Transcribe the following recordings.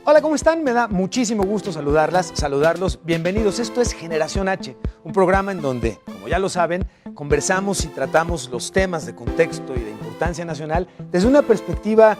Hola, ¿cómo están? Me da muchísimo gusto saludarlos. Bienvenidos. Esto es Generación H, un programa en donde, como ya lo saben, conversamos y tratamos los temas de contexto y de importancia nacional desde una perspectiva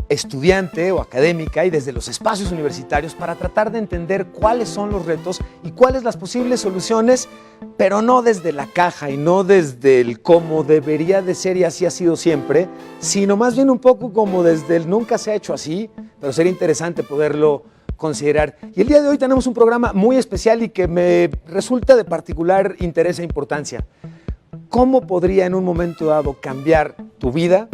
estudiante o académica y desde los espacios universitarios para tratar de entender cuáles son los retos y cuáles las posibles soluciones, pero no desde la caja y no desde el cómo debería de ser y así ha sido siempre, sino más bien un poco como desde el nunca se ha hecho así, pero sería interesante poderlo considerar. Y el día de hoy tenemos un programa muy especial y que me resulta de particular interés e importancia. ¿Cómo podría en un momento dado cambiar tu vida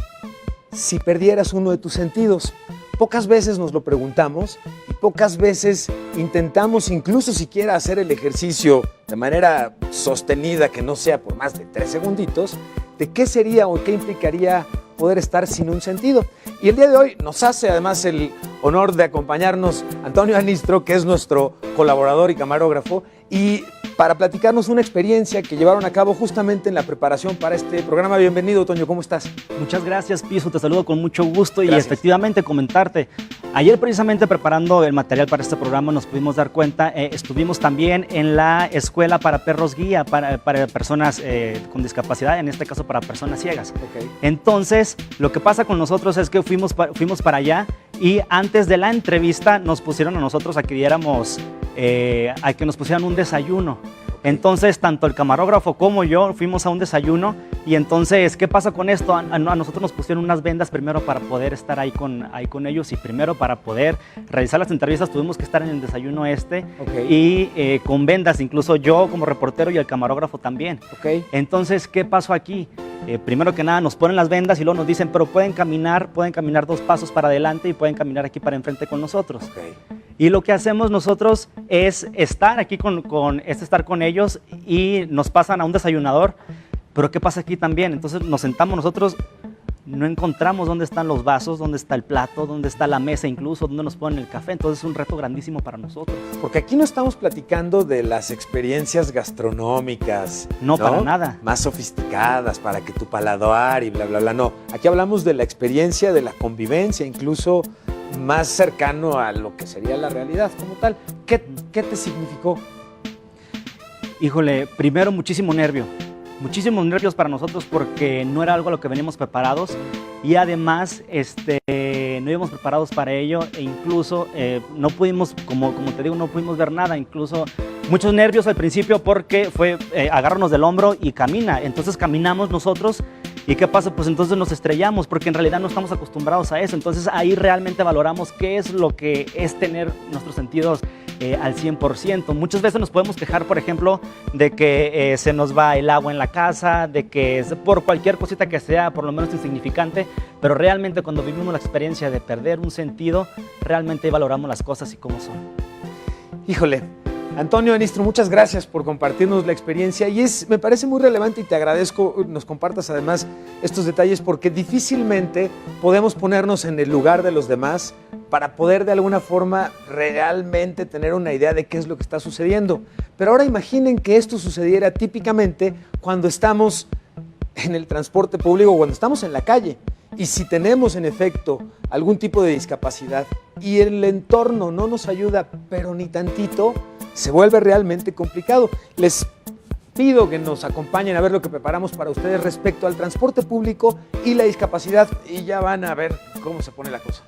si perdieras uno de tus sentidos? Pocas veces nos lo preguntamos y pocas veces intentamos incluso siquiera hacer el ejercicio de manera sostenida, que no sea por más de 3 segunditos, de qué sería o qué implicaría poder estar sin un sentido. Y el día de hoy nos hace además el honor de acompañarnos Antonio Anistro, que es nuestro colaborador y camarógrafo, y para platicarnos una experiencia que llevaron a cabo justamente en la preparación para este programa. Bienvenido, Toño, ¿cómo estás? Muchas gracias, Piso, te saludo con mucho gusto. Gracias. Y efectivamente comentarte, ayer precisamente preparando el material para este programa nos pudimos dar cuenta, estuvimos también en la escuela para perros guía, para personas con discapacidad, en este caso para personas ciegas. Okay. Entonces, lo que pasa con nosotros es que fuimos para allá y antes de la entrevista nos pusieron a nosotros a que diéramos, a que nos pusieran un desayuno. Entonces, tanto el camarógrafo como yo fuimos a un desayuno y entonces, ¿qué pasa con esto? A nosotros nos pusieron unas vendas primero para poder estar ahí con ellos y primero para poder realizar las entrevistas tuvimos que estar en el desayuno y con vendas, incluso yo como reportero y el camarógrafo también. Okay. Entonces, ¿qué pasó aquí? Primero que nada nos ponen las vendas y luego nos dicen, pero pueden caminar 2 pasos para adelante y pueden caminar aquí para enfrente con nosotros. Okay. Y lo que hacemos nosotros es estar aquí estar con ellos y nos pasan a un desayunador. Pero ¿qué pasa aquí también? Entonces nos sentamos nosotros, no encontramos dónde están los vasos, dónde está el plato, dónde está la mesa incluso, dónde nos ponen el café. Entonces es un reto grandísimo para nosotros. Porque aquí no estamos platicando de las experiencias gastronómicas. No, para nada. Más sofisticadas, para que tu paladar y bla, bla, bla. No, aquí hablamos de la experiencia, de la convivencia, incluso más cercano a lo que sería la realidad como tal. ¿Qué te significó? Híjole, primero muchísimos nervios para nosotros porque no era algo a lo que veníamos preparados y además no íbamos preparados para ello e incluso no pudimos, como te digo, no pudimos ver nada, incluso muchos nervios al principio porque fue agárranos del hombro y camina, entonces caminamos nosotros. ¿Y qué pasa? Pues entonces nos estrellamos porque en realidad no estamos acostumbrados a eso. Entonces ahí realmente valoramos qué es lo que es tener nuestros sentidos al 100%. Muchas veces nos podemos quejar, por ejemplo, de que se nos va el agua en la casa, de que por cualquier cosita que sea, por lo menos insignificante, pero realmente cuando vivimos la experiencia de perder un sentido, realmente valoramos las cosas y cómo son. Híjole, Antonio Anistro, muchas gracias por compartirnos la experiencia y me parece muy relevante y te agradezco nos compartas además estos detalles porque difícilmente podemos ponernos en el lugar de los demás para poder de alguna forma realmente tener una idea de qué es lo que está sucediendo. Pero ahora imaginen que esto sucediera típicamente cuando estamos en el transporte público o cuando estamos en la calle. Y si tenemos en efecto algún tipo de discapacidad y el entorno no nos ayuda, pero ni tantito, se vuelve realmente complicado. Les pido que nos acompañen a ver lo que preparamos para ustedes respecto al transporte público y la discapacidad y ya van a ver cómo se pone la cosa.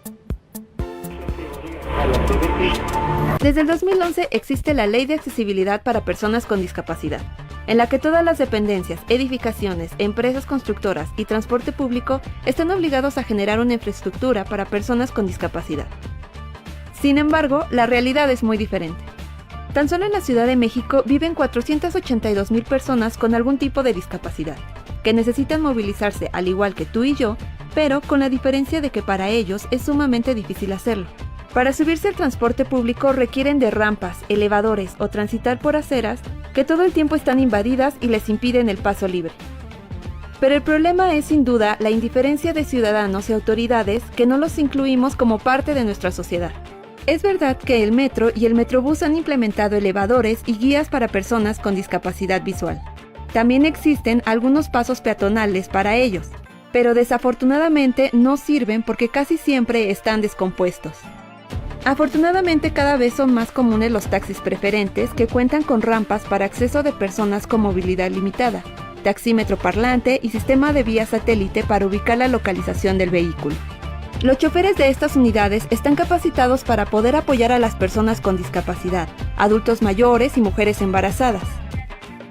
Desde el 2011 existe la Ley de Accesibilidad para Personas con Discapacidad, en la que todas las dependencias, edificaciones, empresas constructoras y transporte público están obligados a generar una infraestructura para personas con discapacidad. Sin embargo, la realidad es muy diferente. Tan solo en la Ciudad de México viven 482,000 personas con algún tipo de discapacidad, que necesitan movilizarse al igual que tú y yo, pero con la diferencia de que para ellos es sumamente difícil hacerlo. Para subirse al transporte público requieren de rampas, elevadores o transitar por aceras que todo el tiempo están invadidas y les impiden el paso libre. Pero el problema es sin duda la indiferencia de ciudadanos y autoridades que no los incluimos como parte de nuestra sociedad. Es verdad que el metro y el metrobús han implementado elevadores y guías para personas con discapacidad visual. También existen algunos pasos peatonales para ellos, pero desafortunadamente no sirven porque casi siempre están descompuestos. Afortunadamente cada vez son más comunes los taxis preferentes que cuentan con rampas para acceso de personas con movilidad limitada, taxímetro parlante y sistema de vía satélite para ubicar la localización del vehículo. Los choferes de estas unidades están capacitados para poder apoyar a las personas con discapacidad, adultos mayores y mujeres embarazadas.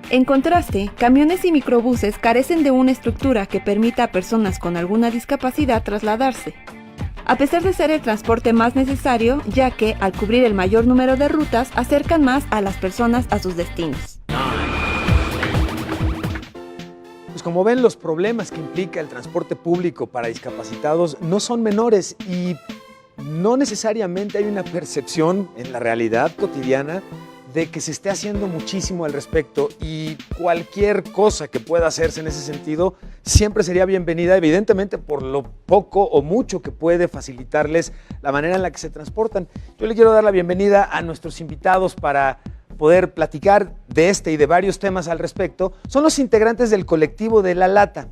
En contraste, camiones y microbuses carecen de una estructura que permita a personas con alguna discapacidad trasladarse, a pesar de ser el transporte más necesario, ya que, al cubrir el mayor número de rutas, acercan más a las personas a sus destinos. Pues como ven, los problemas que implica el transporte público para discapacitados no son menores y no necesariamente hay una percepción en la realidad cotidiana de que se esté haciendo muchísimo al respecto, y cualquier cosa que pueda hacerse en ese sentido siempre sería bienvenida, evidentemente por lo poco o mucho que puede facilitarles la manera en la que se transportan. Yo le quiero dar la bienvenida a nuestros invitados para poder platicar de este y de varios temas al respecto. Son los integrantes del colectivo de La Lata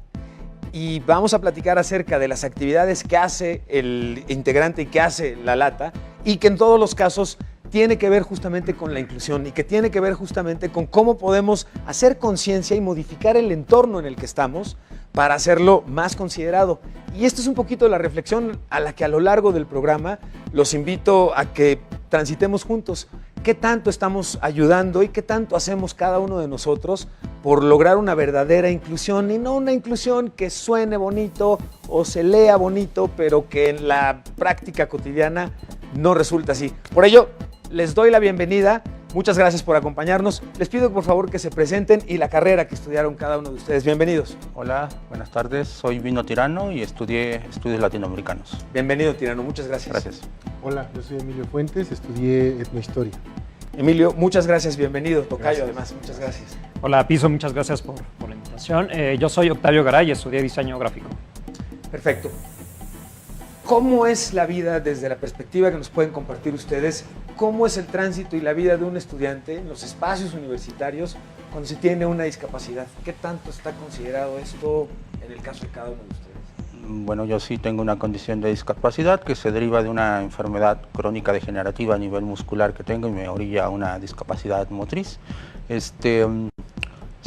y vamos a platicar acerca de las actividades que hace el integrante y que hace La Lata, y que en todos los casos tiene que ver justamente con la inclusión y que tiene que ver justamente con cómo podemos hacer conciencia y modificar el entorno en el que estamos para hacerlo más considerado. Y esto es un poquito la reflexión a la que a lo largo del programa los invito a que transitemos juntos. ¿Qué tanto estamos ayudando y qué tanto hacemos cada uno de nosotros por lograr una verdadera inclusión, y no una inclusión que suene bonito o se lea bonito, pero que en la práctica cotidiana no resulta así? Por ello, les doy la bienvenida. Muchas gracias por acompañarnos. Les pido por favor que se presenten y la carrera que estudiaron cada uno de ustedes. Bienvenidos. Hola, buenas tardes. Soy Vino Tirano y estudié estudios latinoamericanos. Bienvenido, Tirano. Muchas gracias. Gracias. Hola, yo soy Emilio Fuentes, estudié etnohistoria. Emilio, muchas gracias. Bienvenido. Tocayo, además. Muchas gracias. Hola, Piso. Muchas gracias por la invitación. Yo soy Octavio Garay y estudié diseño gráfico. Perfecto. ¿Cómo es la vida desde la perspectiva que nos pueden compartir ustedes? ¿Cómo es el tránsito y la vida de un estudiante en los espacios universitarios cuando se tiene una discapacidad? ¿Qué tanto está considerado esto en el caso de cada uno de ustedes? Bueno, yo sí tengo una condición de discapacidad que se deriva de una enfermedad crónica degenerativa a nivel muscular que tengo y me orilla a una discapacidad motriz. Sin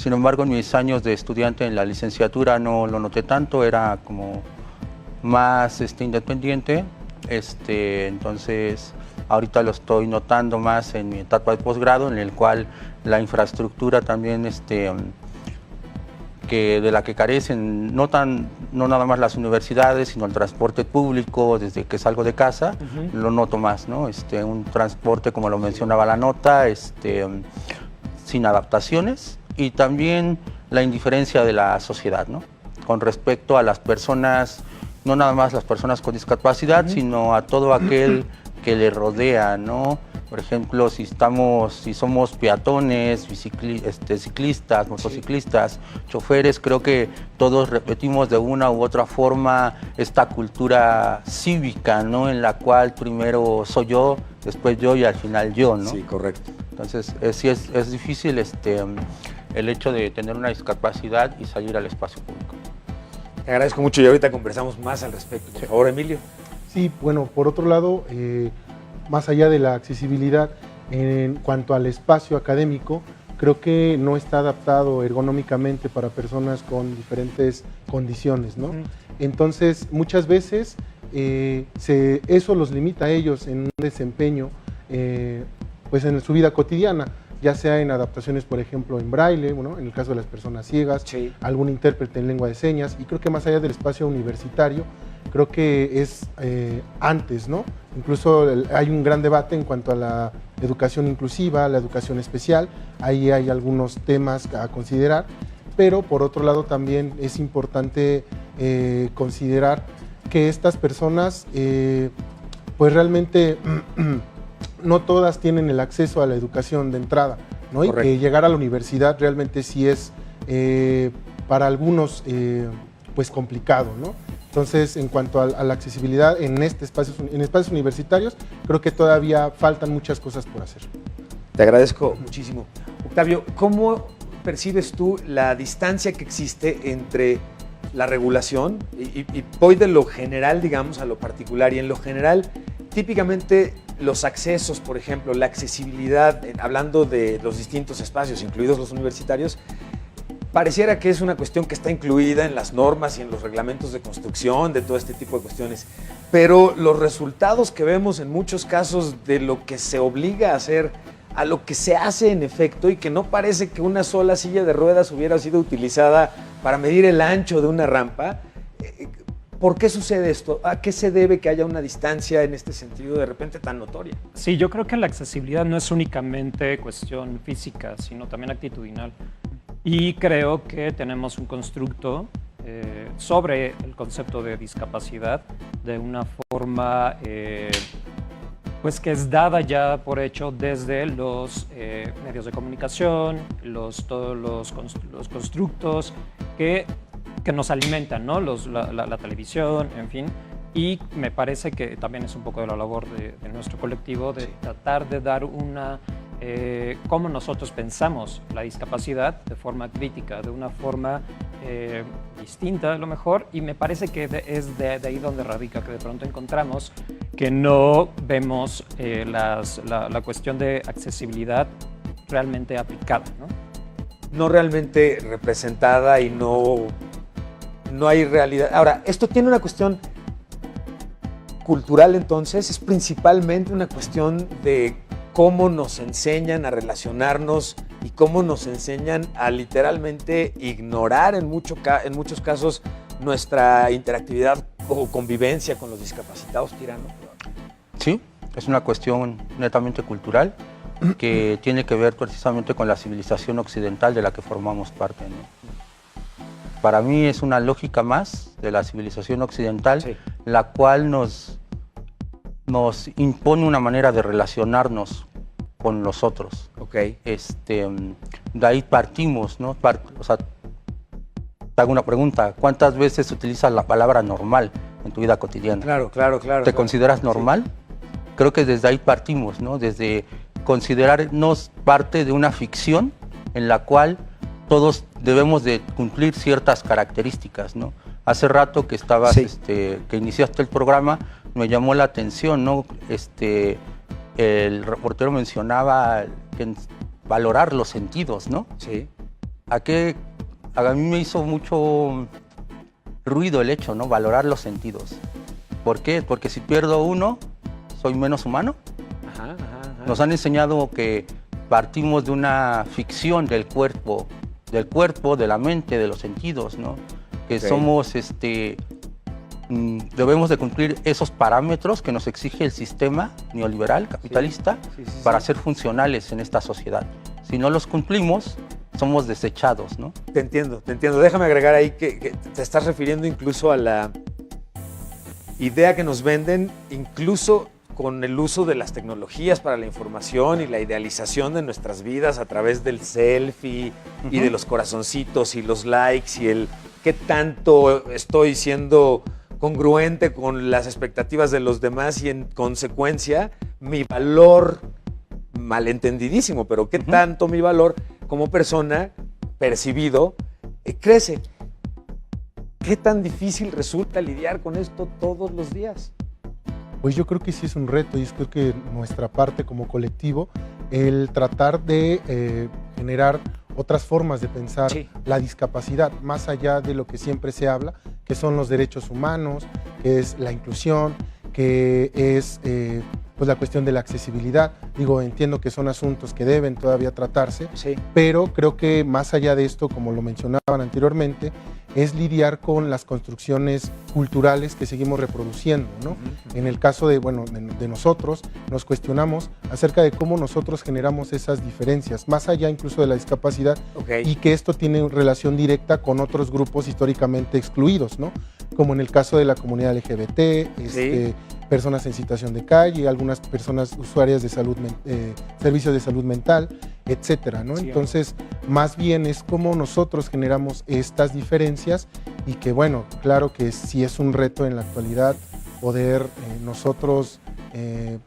embargo, en mis años de estudiante en la licenciatura no lo noté tanto, era como más independiente, entonces ahorita lo estoy notando más en mi etapa de posgrado, en el cual la infraestructura también de la que carecen no nada más las universidades, sino el transporte público. Desde que salgo de casa lo noto más, ¿no? Un transporte, como lo mencionaba la nota, sin adaptaciones, y también la indiferencia de la sociedad, ¿no? Con respecto a las personas, no nada más las personas con discapacidad, sino a todo aquel que le rodea, ¿no? Por ejemplo, si somos peatones, ciclistas, motociclistas, choferes, creo que todos repetimos de una u otra forma esta cultura cívica, ¿no? En la cual primero soy yo, después yo y al final yo, ¿no? Sí, correcto. Entonces, sí es difícil el hecho de tener una discapacidad y salir al espacio público. Te agradezco mucho y ahorita conversamos más al respecto. Por favor, Emilio. Sí, bueno, por otro lado, más allá de la accesibilidad, en cuanto al espacio académico, creo que no está adaptado ergonómicamente para personas con diferentes condiciones, ¿no? Entonces, muchas veces eso los limita a ellos en un desempeño, pues en su vida cotidiana, ya sea en adaptaciones, por ejemplo, en braille, bueno, en el caso de las personas ciegas, sí, algún intérprete en lengua de señas, y creo que más allá del espacio universitario, creo que es antes, ¿no? Incluso hay un gran debate en cuanto a la educación inclusiva, la educación especial, ahí hay algunos temas a considerar, pero por otro lado también es importante considerar que estas personas, pues realmente no todas tienen el acceso a la educación de entrada, ¿no? Y que llegar a la universidad realmente sí es para algunos pues complicado, ¿no? Entonces, en cuanto a la accesibilidad en espacios universitarios, creo que todavía faltan muchas cosas por hacer. Te agradezco muchísimo. Octavio, ¿cómo percibes tú la distancia que existe entre la regulación, y voy de lo general, digamos, a lo particular, y en lo general, típicamente los accesos, por ejemplo, la accesibilidad, hablando de los distintos espacios, incluidos los universitarios, pareciera que es una cuestión que está incluida en las normas y en los reglamentos de construcción, de todo este tipo de cuestiones. Pero los resultados que vemos en muchos casos de lo que se obliga a hacer, a lo que se hace en efecto, y que no parece que una sola silla de ruedas hubiera sido utilizada para medir el ancho de una rampa. ¿Por qué sucede esto? ¿A qué se debe que haya una distancia en este sentido de repente tan notoria? Sí, yo creo que la accesibilidad no es únicamente cuestión física, sino también actitudinal. Y creo que tenemos un constructo sobre el concepto de discapacidad de una forma pues que es dada ya por hecho desde los medios de comunicación, todos los constructos que nos alimentan, ¿no? La televisión, en fin. Y me parece que también es un poco de la labor de nuestro colectivo de tratar de dar cómo nosotros pensamos la discapacidad de forma crítica, de una forma distinta a lo mejor, y me parece que es de ahí donde radica, que de pronto encontramos que no vemos la cuestión de accesibilidad realmente aplicada, ¿no? No realmente representada y no hay realidad. Ahora, esto tiene una cuestión cultural, entonces, es principalmente una cuestión de cómo nos enseñan a relacionarnos y cómo nos enseñan a literalmente ignorar en muchos casos nuestra interactividad o convivencia con los discapacitados, Tirano. Sí, es una cuestión netamente cultural que tiene que ver precisamente con la civilización occidental de la que formamos parte, ¿no? Para mí es una lógica más de la civilización occidental, sí, la cual nos impone una manera de relacionarnos con los otros. Okay. De ahí partimos, ¿no? O sea, te hago una pregunta, ¿cuántas veces utilizas la palabra normal en tu vida cotidiana? Claro. ¿Te consideras normal? Sí. Creo que desde ahí partimos, ¿no? Desde considerarnos parte de una ficción en la cual todos debemos de cumplir ciertas características, ¿no? Hace rato que estabas, sí, que iniciaste el programa, me llamó la atención, ¿no? El reportero mencionaba valorar los sentidos, ¿no? Sí. A mí me hizo mucho ruido el hecho, ¿no? Valorar los sentidos. ¿Por qué? Porque si pierdo uno, soy menos humano. Ajá. Nos han enseñado que partimos de una ficción del cuerpo, de la mente, de los sentidos, ¿no? Que okay, somos, debemos de cumplir esos parámetros que nos exige el sistema neoliberal, capitalista, sí, para ser funcionales en esta sociedad. Si no los cumplimos, somos desechados, ¿no? Te entiendo. Déjame agregar ahí que te estás refiriendo incluso a la idea que nos venden, incluso con el uso de las tecnologías para la información y la idealización de nuestras vidas a través del selfie y de los corazoncitos y los likes y el qué tanto estoy siendo congruente con las expectativas de los demás y en consecuencia mi valor, malentendidísimo, pero qué tanto mi valor como persona percibido crece. ¿Qué tan difícil resulta lidiar con esto todos los días? Pues yo creo que sí es un reto y creo que nuestra parte como colectivo, el tratar de generar otras formas de pensar, sí, la discapacidad, más allá de lo que siempre se habla, que son los derechos humanos, que es la inclusión, que es pues la cuestión de la accesibilidad. Digo, entiendo que son asuntos que deben todavía tratarse, sí, pero creo que más allá de esto, como lo mencionaban anteriormente, es lidiar con las construcciones culturales que seguimos reproduciendo, ¿no? En el caso de nosotros, nos cuestionamos acerca de cómo nosotros generamos esas diferencias, más allá incluso de la discapacidad, okay, y que esto tiene relación directa con otros grupos históricamente excluidos, ¿no? Como en el caso de la comunidad LGBT, sí, personas en situación de calle, algunas personas usuarias de salud, servicios de salud mental, etcétera, ¿no? Sí, entonces, más bien es cómo nosotros generamos estas diferencias y que, bueno, claro que sí es un reto en la actualidad poder nosotros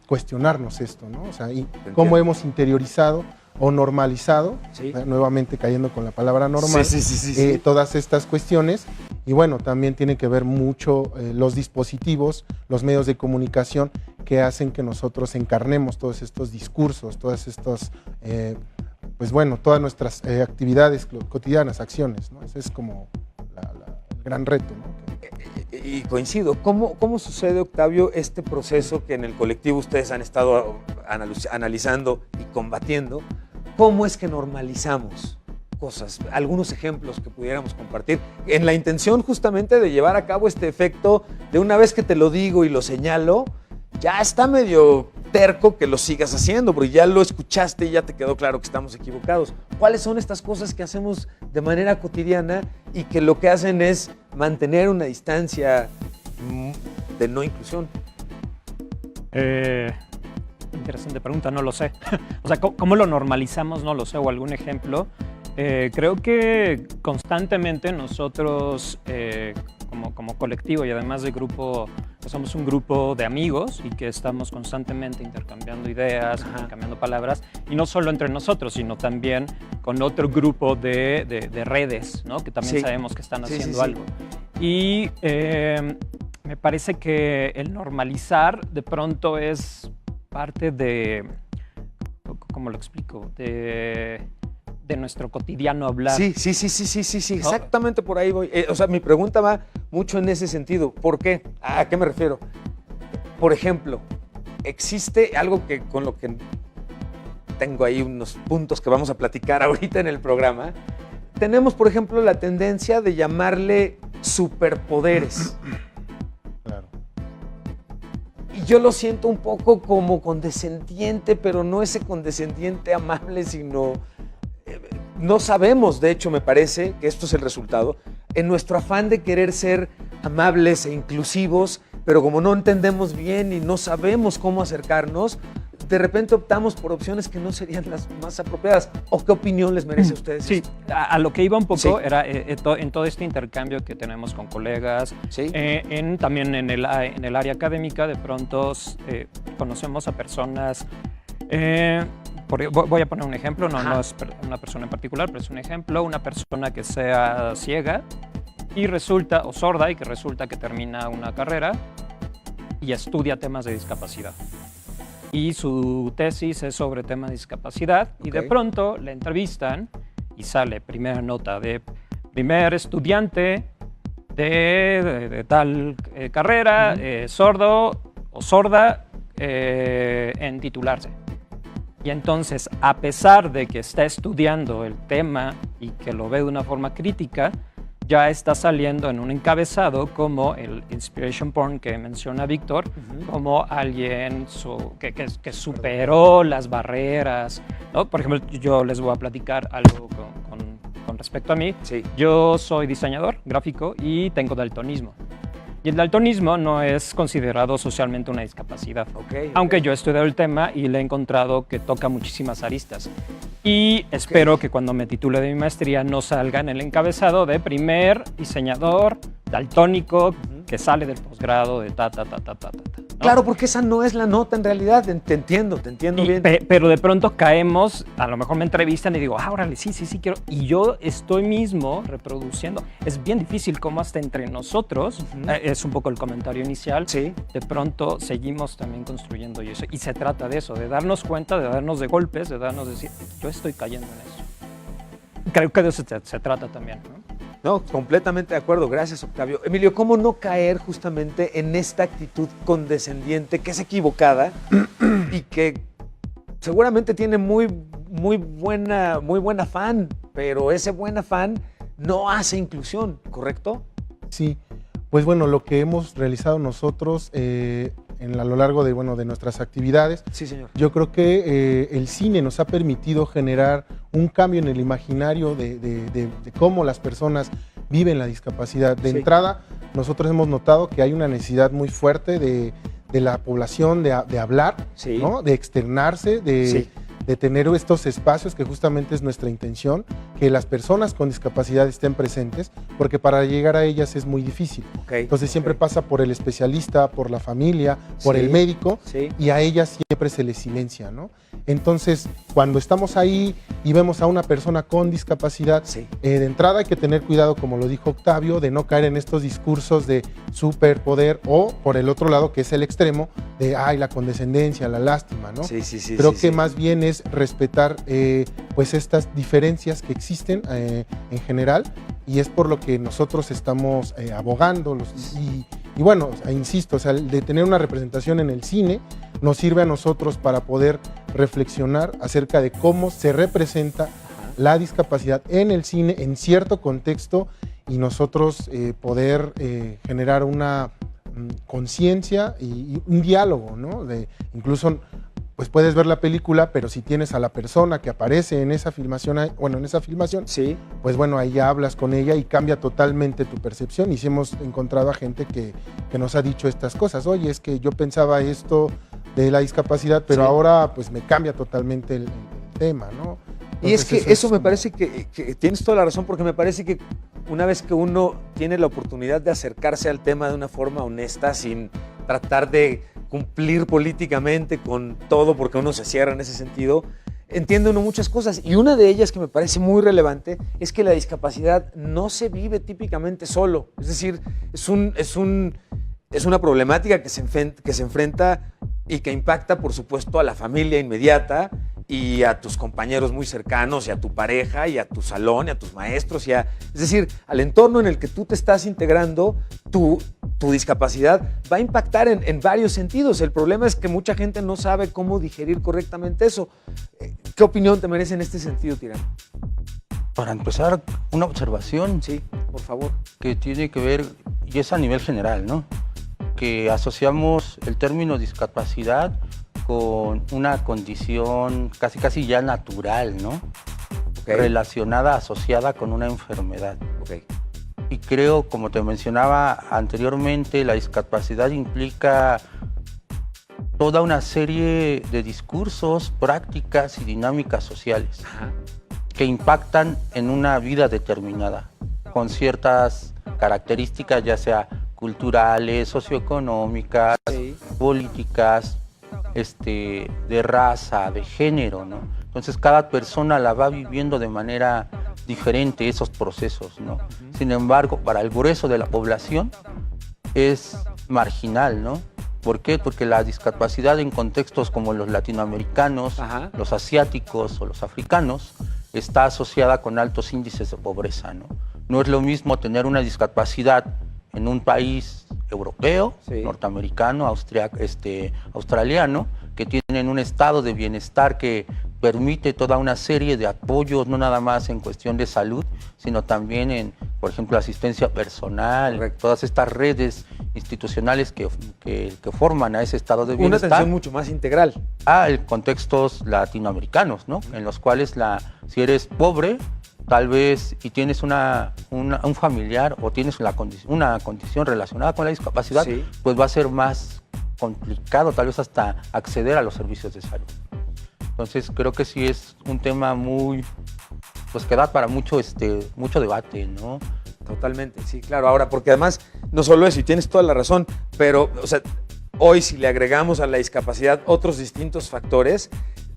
cuestionarnos esto, ¿no? O sea, y cómo hemos interiorizado o normalizado, sí, nuevamente cayendo con la palabra normal, sí, todas estas cuestiones Y bueno, también tiene que ver mucho los dispositivos, los medios de comunicación que hacen que nosotros encarnemos todos estos discursos, todas estas, pues bueno, todas nuestras actividades cotidianas, acciones, ¿no? Ese es como el gran reto, ¿no? Y coincido. ¿Cómo sucede, Octavio, este proceso que en el colectivo ustedes han estado analizando y combatiendo? ¿Cómo es que normalizamos cosas? Algunos ejemplos que pudiéramos compartir en la intención justamente de llevar a cabo este efecto de una vez que te lo digo y lo señalo, ya está medio terco que lo sigas haciendo, porque ya lo escuchaste y ya te quedó claro que estamos equivocados. ¿Cuáles son estas cosas que hacemos de manera cotidiana y que lo que hacen es mantener una distancia de no inclusión? Interesante pregunta, no lo sé. O sea, ¿cómo lo normalizamos? No lo sé, o algún ejemplo. Creo que constantemente nosotros, como colectivo y además de grupo, pues somos un grupo de amigos y que estamos constantemente intercambiando ideas, intercambiando palabras, y no solo entre nosotros, sino también con otro grupo de redes, ¿no? Que también sabemos que están haciendo algo. Y me parece que el normalizar de pronto es parte de, ¿cómo lo explico? De nuestro cotidiano hablar. Sí, ¿No? Exactamente por ahí voy. O sea, mi pregunta va mucho en ese sentido. ¿Por qué? ¿A qué me refiero? Por ejemplo, existe algo con lo que tengo ahí unos puntos que vamos a platicar ahorita en el programa. Tenemos, por ejemplo, la tendencia de llamarle superpoderes. Claro. Y yo lo siento un poco como condescendiente, pero no ese condescendiente amable, sino... No sabemos, de hecho me parece que esto es el resultado, en nuestro afán de querer ser amables e inclusivos, pero como no entendemos bien y no sabemos cómo acercarnos, de repente optamos por opciones que no serían las más apropiadas. ¿O qué opinión les merece a ustedes? Sí, a lo que iba un poco era en todo este intercambio que tenemos con colegas, también en el área académica, de pronto conocemos a personas... voy a poner un ejemplo, no es una persona en particular, pero es un ejemplo, una persona que sea ciega y resulta, o sorda, y que resulta que termina una carrera y estudia temas de discapacidad. Y su tesis es sobre temas de discapacidad, y de pronto le entrevistan y sale primera nota de primer estudiante de tal carrera, sordo o sorda en titularse. Y entonces, a pesar de que está estudiando el tema y que lo ve de una forma crítica, ya está saliendo en un encabezado como el inspiration porn que menciona Víctor, como alguien que superó las barreras, ¿no? Por ejemplo, yo les voy a platicar algo con respecto a mí. Sí. Yo soy diseñador gráfico y tengo daltonismo. Y el daltonismo no es considerado socialmente una discapacidad, aunque yo he estudiado el tema y le he encontrado que toca muchísimas aristas. Y espero que cuando me titule de mi maestría no salga en el encabezado de primer diseñador daltónico que sale del posgrado de ¿no? Claro, porque esa no es la nota en realidad, te entiendo bien. Pero de pronto caemos, a lo mejor me entrevistan y digo, órale, sí, quiero. Y yo estoy mismo reproduciendo. Es bien difícil cómo hasta entre nosotros, es un poco el comentario inicial, de pronto seguimos también construyendo y eso. Y se trata de eso, de darnos cuenta, de darnos de golpes, de darnos decir, yo estoy cayendo en eso. Creo que de eso se trata también, ¿no? No, completamente de acuerdo. Gracias, Octavio. Emilio, ¿cómo no caer justamente en esta actitud condescendiente que es equivocada y que seguramente tiene muy buen afán, pero ese buen afán no hace inclusión, ¿correcto? Sí, pues bueno, lo que hemos realizado nosotros a lo largo de nuestras actividades, sí, señor. Yo creo que el cine nos ha permitido generar un cambio en el imaginario de cómo las personas viven la discapacidad. De entrada, nosotros hemos notado que hay una necesidad muy fuerte de la población de hablar, ¿no? De externarse, de tener estos espacios que justamente es nuestra intención, que las personas con discapacidad estén presentes, porque para llegar a ellas es muy difícil. Entonces siempre pasa por el especialista, por la familia, por el médico, y a ellas siempre se les silencia, ¿no? Entonces, cuando estamos ahí y vemos a una persona con discapacidad, de entrada hay que tener cuidado, como lo dijo Octavio, de no caer en estos discursos de superpoder, o por el otro lado, que es el extremo, de la condescendencia, la lástima, ¿no? Creo que más bien es respetar pues estas diferencias que existen en general, y es por lo que nosotros estamos abogando. Y bueno, insisto, o sea, de tener una representación en el cine nos sirve a nosotros para poder reflexionar acerca de cómo se representa la discapacidad en el cine, en cierto contexto, y nosotros poder generar una conciencia y un diálogo, ¿no? Incluso pues puedes ver la película, pero si tienes a la persona que aparece en esa filmación, pues bueno, ahí ya hablas con ella y cambia totalmente tu percepción. Y sí hemos encontrado a gente que nos ha dicho estas cosas. Oye, es que yo pensaba esto de la discapacidad, pero ahora pues me cambia totalmente el tema, ¿no? Entonces, y es que eso me parece que tienes toda la razón, porque me parece que una vez que uno tiene la oportunidad de acercarse al tema de una forma honesta, sin tratar de cumplir políticamente con todo, porque uno se cierra en ese sentido, entiende uno muchas cosas. Y una de ellas que me parece muy relevante es que la discapacidad no se vive típicamente solo. Es decir, es una problemática que se enfrenta y que impacta, por supuesto, a la familia inmediata y a tus compañeros muy cercanos, y a tu pareja, y a tu salón, y a tus maestros, es decir, al entorno en el que tú te estás integrando. Tu discapacidad va a impactar en varios sentidos. El problema es que mucha gente no sabe cómo digerir correctamente eso. ¿Qué opinión te merece en este sentido, Tirano? Para empezar, una observación. Sí, por favor. Que tiene que ver, y es a nivel general, ¿no? Que asociamos el término discapacidad con una condición casi ya natural, ¿no? Relacionada, asociada con una enfermedad. Y creo, como te mencionaba anteriormente, la discapacidad implica toda una serie de discursos, prácticas y dinámicas sociales que impactan en una vida determinada, con ciertas características, ya sea culturales, socioeconómicas, políticas, de raza, de género, ¿no? Entonces cada persona la va viviendo de manera diferente esos procesos, ¿no? Sin embargo, para el grueso de la población es marginal, ¿no? ¿Por qué? Porque la discapacidad en contextos como los latinoamericanos, los asiáticos o los africanos está asociada con altos índices de pobreza, ¿no? No es lo mismo tener una discapacidad en un país europeo, norteamericano, australiano, que tienen un estado de bienestar que permite toda una serie de apoyos, no nada más en cuestión de salud, sino también en, por ejemplo, asistencia personal, todas estas redes institucionales que forman a ese estado de bienestar. Una atención mucho más integral. A contextos latinoamericanos, ¿no? En los cuales si eres pobre, tal vez, y tienes un familiar o tienes una condición relacionada con la discapacidad, pues va a ser más complicado tal vez hasta acceder a los servicios de salud. Entonces creo que sí es un tema que da para mucho debate, ¿no? Totalmente, sí, claro. Ahora, porque además, no solo eso, y tienes toda la razón, pero, o sea, hoy si le agregamos a la discapacidad otros distintos factores,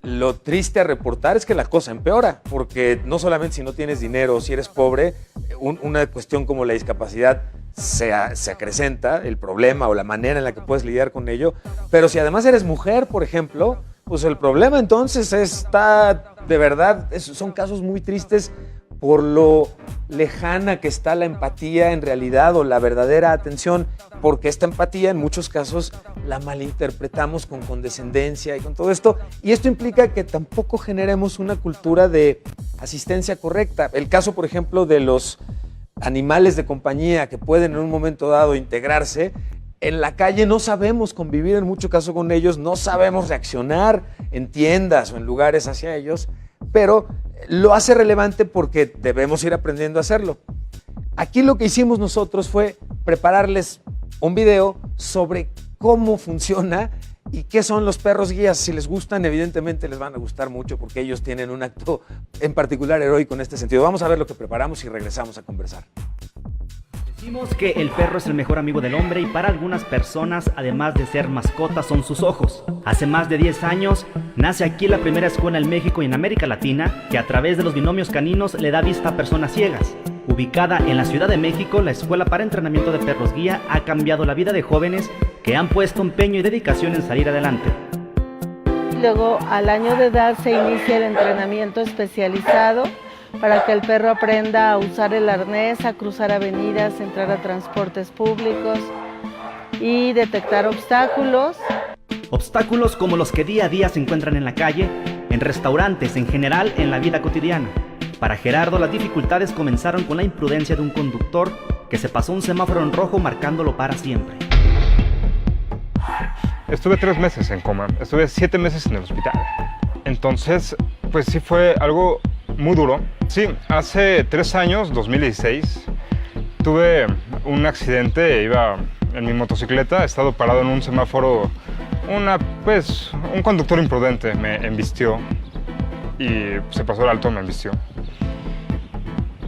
lo triste a reportar es que la cosa empeora, porque no solamente si no tienes dinero o si eres pobre, una cuestión como la discapacidad se acrecenta, el problema o la manera en la que puedes lidiar con ello, pero si además eres mujer, por ejemplo, pues el problema entonces está, de verdad, son casos muy tristes por lo lejana que está la empatía en realidad, o la verdadera atención, porque esta empatía en muchos casos la malinterpretamos con condescendencia y con todo esto, y esto implica que tampoco generemos una cultura de asistencia correcta. El caso, por ejemplo, de los animales de compañía que pueden en un momento dado integrarse, en la calle no sabemos convivir en mucho caso con ellos, no sabemos reaccionar en tiendas o en lugares hacia ellos, pero lo hace relevante porque debemos ir aprendiendo a hacerlo. Aquí lo que hicimos nosotros fue prepararles un video sobre cómo funciona ¿Y qué son los perros guías? Si les gustan, evidentemente les van a gustar mucho porque ellos tienen un acto en particular heroico en este sentido. Vamos a ver lo que preparamos y regresamos a conversar. Decimos que el perro es el mejor amigo del hombre y para algunas personas, además de ser mascotas, son sus ojos. Hace más de 10 años, nace aquí la primera escuela en México y en América Latina que a través de los binomios caninos le da vista a personas ciegas. Ubicada en la Ciudad de México, la Escuela para Entrenamiento de Perros Guía ha cambiado la vida de jóvenes que han puesto empeño y dedicación en salir adelante. Luego, al año de edad, se inicia el entrenamiento especializado para que el perro aprenda a usar el arnés, a cruzar avenidas, entrar a transportes públicos y detectar obstáculos. Obstáculos como los que día a día se encuentran en la calle, en restaurantes, en general en la vida cotidiana. Para Gerardo, las dificultades comenzaron con la imprudencia de un conductor que se pasó un semáforo en rojo marcándolo para siempre. Estuve 3 meses en coma, estuve 7 meses en el hospital. Entonces, pues sí fue algo muy duro. Sí, hace 3 años, 2016, tuve un accidente, iba en mi motocicleta, he estado parado en un semáforo, un conductor imprudente me embistió y se pasó el alto, me embistió.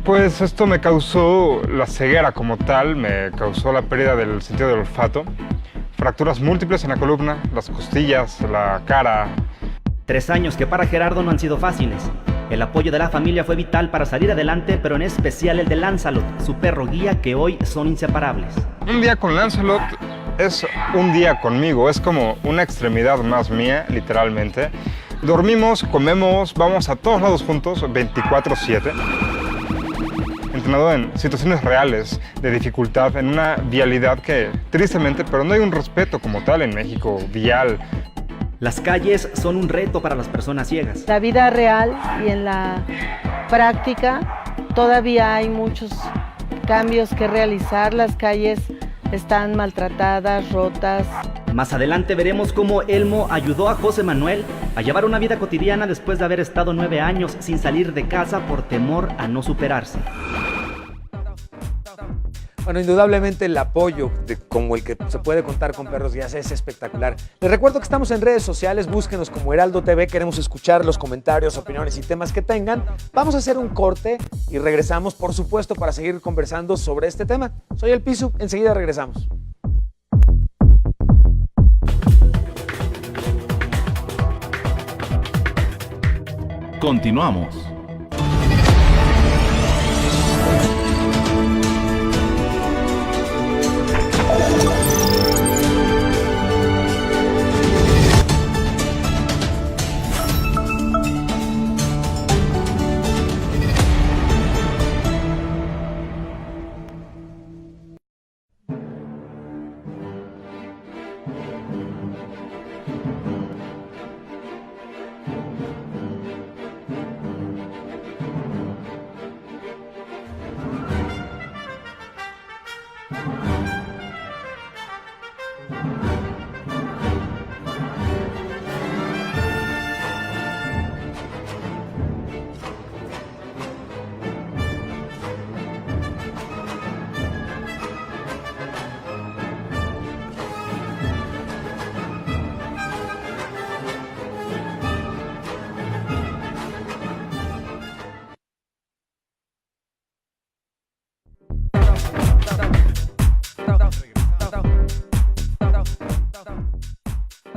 Pues esto me causó la ceguera como tal, me causó la pérdida del sentido del olfato, fracturas múltiples en la columna, las costillas, la cara. 3 años que para Gerardo no han sido fáciles. El apoyo de la familia fue vital para salir adelante, pero en especial el de Lancelot, su perro guía, que hoy son inseparables. Un día con Lancelot es un día conmigo, es como una extremidad más mía, literalmente. Dormimos, comemos, vamos a todos lados juntos, 24/7. Entrenado en situaciones reales de dificultad, en una vialidad que, tristemente, pero no hay un respeto como tal en México, vial. Las calles son un reto para las personas ciegas. La vida real y en la práctica todavía hay muchos cambios que realizar. Las calles están maltratadas, rotas. Más adelante veremos cómo Elmo ayudó a José Manuel a llevar una vida cotidiana después de haber estado 9 años sin salir de casa por temor a no superarse. Bueno, indudablemente el apoyo como el que se puede contar con Perros Guías es espectacular. Les recuerdo que estamos en redes sociales, búsquenos como Heraldo TV, queremos escuchar los comentarios, opiniones y temas que tengan. Vamos a hacer un corte y regresamos, por supuesto, para seguir conversando sobre este tema. Soy El Pisu, enseguida regresamos. Continuamos.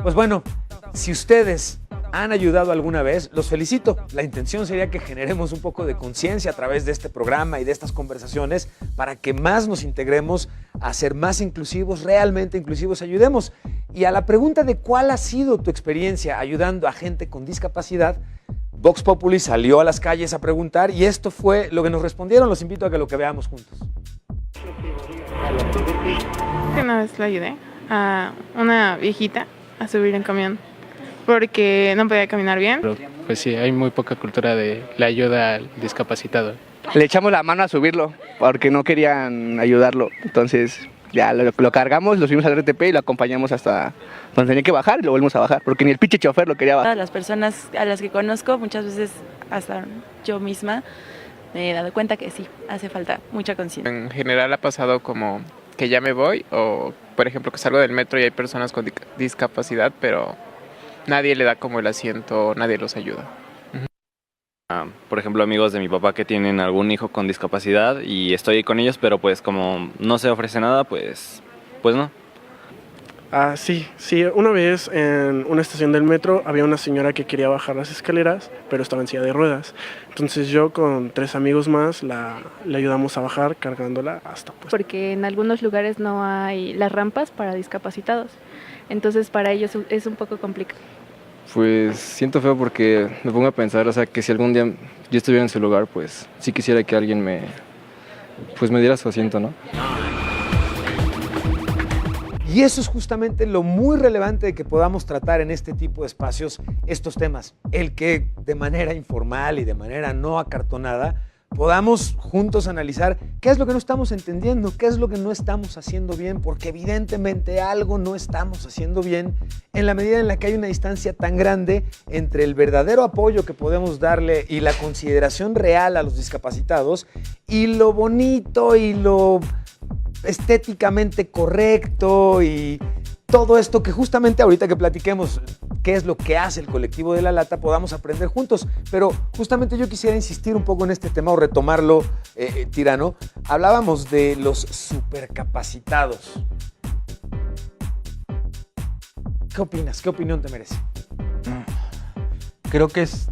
Pues bueno, si ustedes han ayudado alguna vez, los felicito. La intención sería que generemos un poco de conciencia a través de este programa y de estas conversaciones para que más nos integremos a ser más inclusivos, realmente inclusivos, ayudemos. Y a la pregunta de cuál ha sido tu experiencia ayudando a gente con discapacidad, Vox Populi salió a las calles a preguntar y esto fue lo que nos respondieron. Los invito a que lo que veamos juntos. Una vez le ayudé a una viejita a subir en camión porque no podía caminar bien. Pero, pues sí, hay muy poca cultura de la ayuda al discapacitado. Le echamos la mano a subirlo porque no querían ayudarlo, entonces ya lo cargamos, lo subimos al RTP y lo acompañamos hasta donde tenía que bajar y lo volvimos a bajar, porque ni el pinche chofer lo quería bajar. A las personas a las que conozco, muchas veces hasta yo misma me he dado cuenta que sí, hace falta mucha conciencia. En general ha pasado como que ya me voy, o por ejemplo que salgo del metro y hay personas con discapacidad, pero nadie le da como el asiento, nadie los ayuda. Por ejemplo, amigos de mi papá que tienen algún hijo con discapacidad y estoy con ellos, pero pues como no se ofrece nada, pues no. Sí, una vez en una estación del metro había una señora que quería bajar las escaleras, pero estaba en silla de ruedas. Entonces yo con 3 amigos más le ayudamos a bajar cargándola hasta pues. Porque en algunos lugares no hay las rampas para discapacitados, entonces para ellos es un poco complicado. Pues siento feo porque me pongo a pensar, o sea, que si algún día yo estuviera en su lugar, pues sí quisiera que alguien me diera su asiento, ¿no? Y eso es justamente lo muy relevante de que podamos tratar en este tipo de espacios estos temas. El que de manera informal y de manera no acartonada podamos juntos analizar qué es lo que no estamos entendiendo, qué es lo que no estamos haciendo bien, porque evidentemente algo no estamos haciendo bien en la medida en la que hay una distancia tan grande entre el verdadero apoyo que podemos darle y la consideración real a los discapacitados y lo bonito y lo estéticamente correcto y todo esto que justamente ahorita que platiquemos qué es lo que hace el colectivo de La Lata podamos aprender juntos. Pero justamente yo quisiera insistir un poco en este tema o retomarlo, Tirano. Hablábamos de los supercapacitados. ¿Qué opinas? ¿Qué opinión te merece? Creo que es,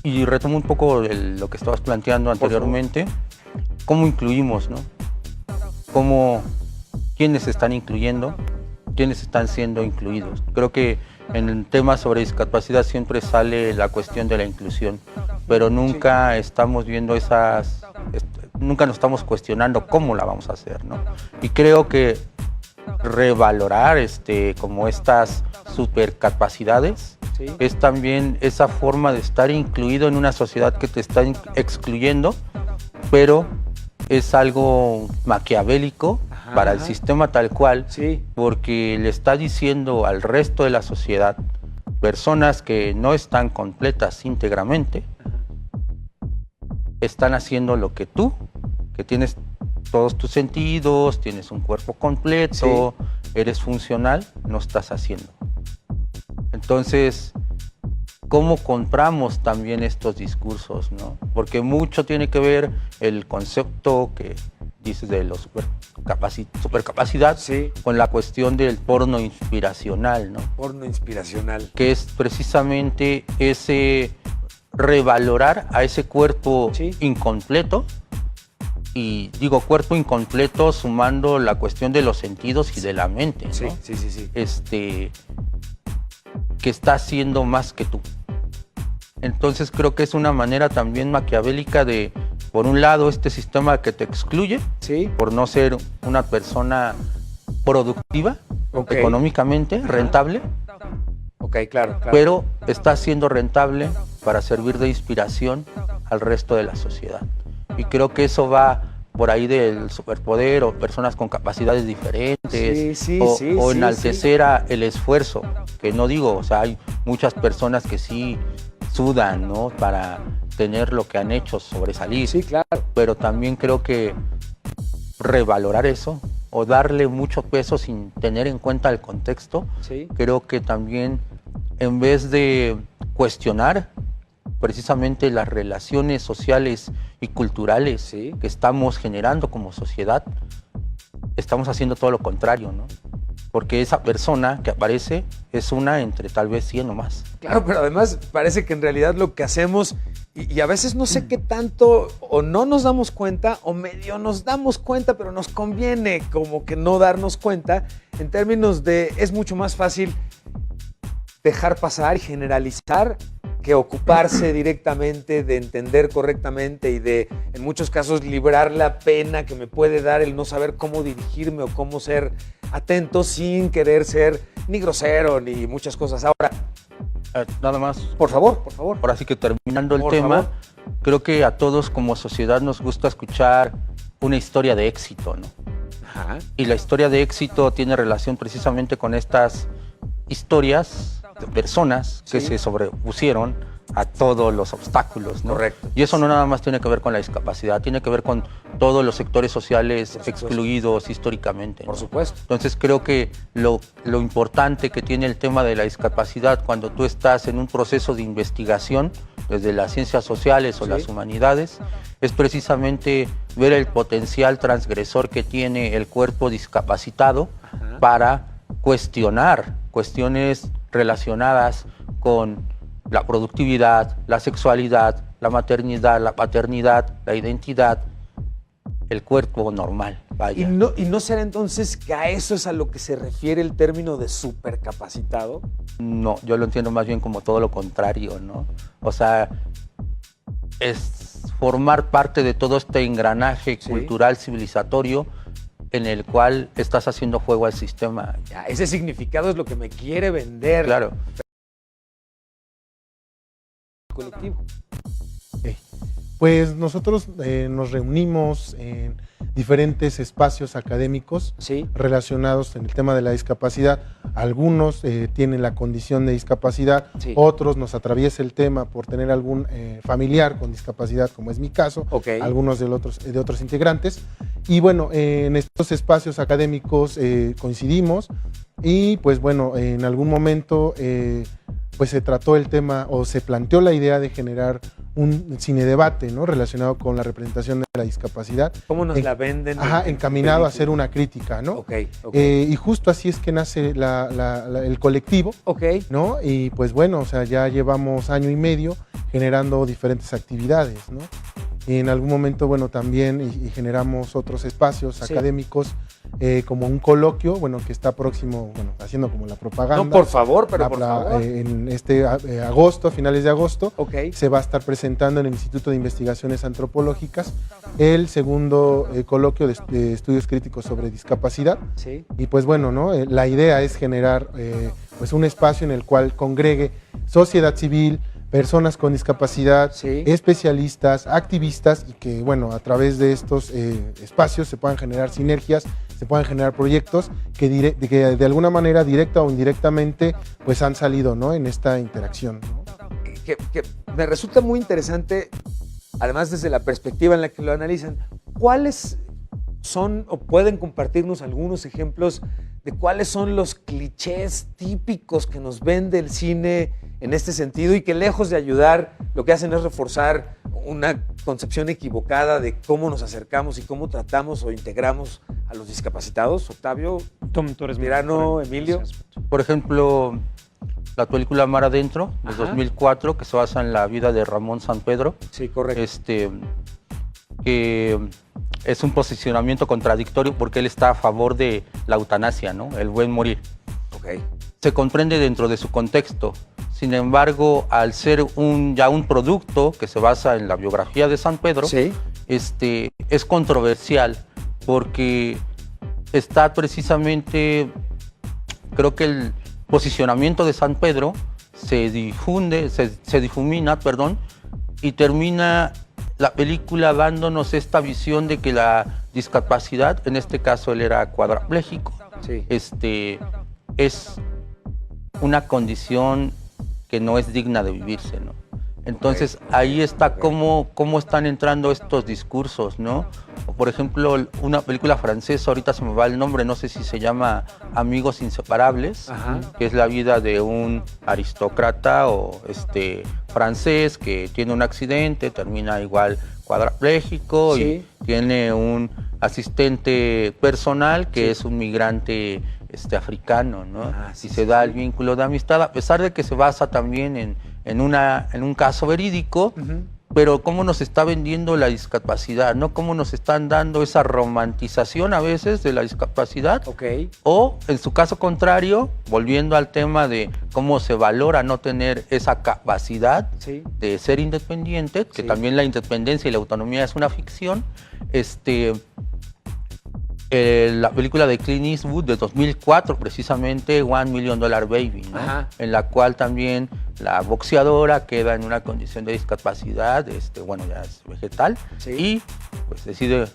y retomo un poco lo que estabas planteando anteriormente, cómo incluimos, ¿no? ¿Quiénes se están incluyendo? ¿Quiénes están siendo incluidos? Creo que en el tema sobre discapacidad siempre sale la cuestión de la inclusión, pero nunca estamos viendo nunca nos estamos cuestionando cómo la vamos a hacer, ¿no? Y creo que revalorar como estas supercapacidades es también esa forma de estar incluido en una sociedad que te está excluyendo, pero es algo maquiavélico para el sistema tal cual, porque le está diciendo al resto de la sociedad, personas que no están completas íntegramente, están haciendo lo que tú, que tienes todos tus sentidos, tienes un cuerpo completo, eres funcional, no estás haciendo. Entonces, ¿cómo compramos también estos discursos, ¿no? Porque mucho tiene que ver el concepto que dices de la supercapacidad con la cuestión del porno inspiracional, ¿no? Porno inspiracional. Que es precisamente ese revalorar a ese cuerpo incompleto, y digo cuerpo incompleto sumando la cuestión de los sentidos y de la mente, ¿no? Que está haciendo más que tú. Entonces creo que es una manera también maquiavélica de, por un lado, este sistema que te excluye por no ser una persona productiva, económicamente rentable, claro. Pero está siendo rentable para servir de inspiración al resto de la sociedad. Y creo que eso va por ahí del superpoder o personas con capacidades diferentes o enaltecer el esfuerzo, que no digo, o sea, hay muchas personas que sí sudan, ¿no? Para tener lo que han hecho, sobresalir. Claro. Pero también creo que revalorar eso o darle mucho peso sin tener en cuenta el contexto, creo que también en vez de cuestionar precisamente las relaciones sociales y culturales que estamos generando como sociedad, estamos haciendo todo lo contrario, ¿no? Porque esa persona que aparece es una entre tal vez 100 o más. Claro, pero además parece que en realidad lo que hacemos, y a veces no sé qué tanto, o no nos damos cuenta, o medio nos damos cuenta, pero nos conviene como que no darnos cuenta, en términos de es mucho más fácil dejar pasar y generalizar que ocuparse directamente de entender correctamente y de, en muchos casos, librar la pena que me puede dar el no saber cómo dirigirme o cómo ser atento sin querer ser ni grosero ni muchas cosas. Ahora, nada más. Por favor. Ahora sí que terminando el tema, creo que a todos como sociedad nos gusta escuchar una historia de éxito, ¿no? Y la historia de éxito tiene relación precisamente con estas historias de personas que se sobrepusieron a todos los obstáculos, ¿no? Correcto. Y eso no nada más tiene que ver con la discapacidad, tiene que ver con todos los sectores sociales excluidos históricamente, ¿no? Por supuesto. Entonces creo que lo importante que tiene el tema de la discapacidad cuando tú estás en un proceso de investigación desde las ciencias sociales o las humanidades es precisamente ver el potencial transgresor que tiene el cuerpo discapacitado para cuestionar cuestiones relacionadas con la productividad, la sexualidad, la maternidad, la paternidad, la identidad, el cuerpo normal. Vaya. ¿Y no será entonces que a eso es a lo que se refiere el término de supercapacitado? No, yo lo entiendo más bien como todo lo contrario, ¿no? O sea, es formar parte de todo este engranaje cultural civilizatorio en el cual estás haciendo juego al sistema. Ya, ese significado es lo que me quiere vender. Claro. Colectivo. Pues nosotros nos reunimos en diferentes espacios académicos relacionados en el tema de la discapacidad. Algunos tienen la condición de discapacidad, otros nos atraviesa el tema por tener algún familiar con discapacidad, como es mi caso, algunos de otros integrantes. Y bueno, en estos espacios académicos coincidimos y pues bueno, en algún momento pues se trató el tema o se planteó la idea de generar un cinedebate, ¿no? Relacionado con la representación de la discapacidad. ¿Cómo nos la venden? Encaminado a hacer una crítica, ¿no? Y justo así es que nace el colectivo, ¿no? Y pues bueno, o sea, ya llevamos año y medio generando diferentes actividades, ¿no? Y en algún momento, bueno, también generamos otros espacios académicos, como un coloquio, bueno, que está próximo, bueno, haciendo como la propaganda. No, por favor, pero por favor. En este agosto, a finales de agosto, se va a estar presentando en el Instituto de Investigaciones Antropológicas el segundo coloquio de estudios críticos sobre discapacidad. Y pues bueno, ¿no? La idea es generar pues un espacio en el cual congregue sociedad civil, personas con discapacidad, especialistas, activistas, y que, bueno, a través de estos espacios se puedan generar sinergias, se puedan generar proyectos que de alguna manera, directa o indirectamente, pues han salido, ¿no? En esta interacción, ¿no? Que me resulta muy interesante, además desde la perspectiva en la que lo analizan, ¿cuáles son o pueden compartirnos algunos ejemplos de cuáles son los clichés típicos que nos vende el cine en este sentido y que lejos de ayudar, lo que hacen es reforzar una concepción equivocada de cómo nos acercamos y cómo tratamos o integramos a los discapacitados? Octavio, tú eres Mirano, Emilio. Por ejemplo, la película Mar Adentro, de 2004, que se basa en la vida de Ramón Sampedro. Sí, correcto. Que es un posicionamiento contradictorio porque él está a favor de la eutanasia, ¿no? El buen morir. Se comprende dentro de su contexto. Sin embargo, al ser ya un producto que se basa en la biografía de San Pedro, es controversial porque está precisamente, creo que el posicionamiento de San Pedro se difumina, y termina la película dándonos esta visión de que la discapacidad, en este caso él era cuadrapléjico, es una condición que no es digna de vivirse, ¿no? Entonces ahí está cómo están entrando estos discursos, ¿no? O, por ejemplo, una película francesa, ahorita se me va el nombre, no sé si se llama Amigos Inseparables, que es la vida de un aristócrata francés que tiene un accidente, termina igual cuadrapléjico y tiene un asistente personal que es un migrante africano, ¿no? Y se da el vínculo de amistad, a pesar de que se basa también en un caso verídico, pero cómo nos está vendiendo la discapacidad, ¿no? Cómo nos están dando esa romantización a veces de la discapacidad, o en su caso contrario, volviendo al tema de cómo se valora no tener esa capacidad de ser independiente, que también la independencia y la autonomía es una ficción. La película de Clint Eastwood de 2004, precisamente $1 Million Baby, ¿no? En la cual también la boxeadora queda en una condición de discapacidad, ya es vegetal, y pues decide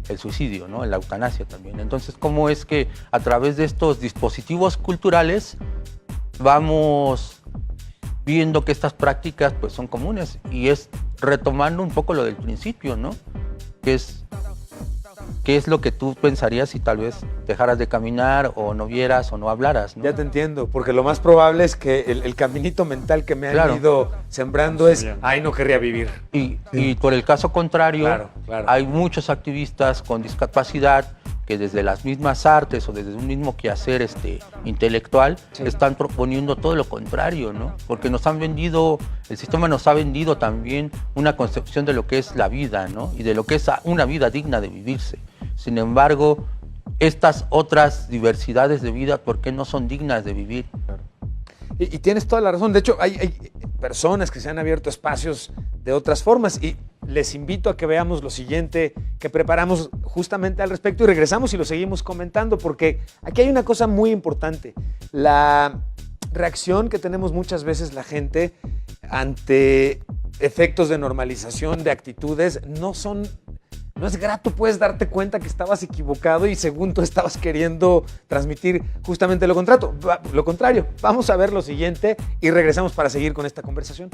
el suicidio, ¿no? La eutanasia también. Entonces, ¿cómo es que a través de estos dispositivos culturales vamos viendo que estas prácticas pues son comunes y es retomando un poco lo del principio, ¿no? ¿Qué es lo que tú pensarías si tal vez dejaras de caminar o no vieras o no hablaras, ¿no? Ya te entiendo, porque lo más probable es que el caminito mental que me han ido sembrando es, ay, no querría vivir. Y por el caso contrario, hay muchos activistas con discapacidad que desde las mismas artes o desde un mismo quehacer intelectual están proponiendo todo lo contrario, ¿no? Porque nos han vendido, el sistema nos ha vendido también una concepción de lo que es la vida, ¿no? Y de lo que es una vida digna de vivirse. Sin embargo, estas otras diversidades de vida, ¿por qué no son dignas de vivir? Y tienes toda la razón. De hecho, hay personas que se han abierto espacios de otras formas y les invito a que veamos lo siguiente que preparamos justamente al respecto y regresamos y lo seguimos comentando porque aquí hay una cosa muy importante. La reacción que tenemos muchas veces la gente ante efectos de normalización de actitudes no es grato, puedes darte cuenta que estabas equivocado y según tú estabas queriendo transmitir justamente lo contrario. Vamos a ver lo siguiente y regresamos para seguir con esta conversación.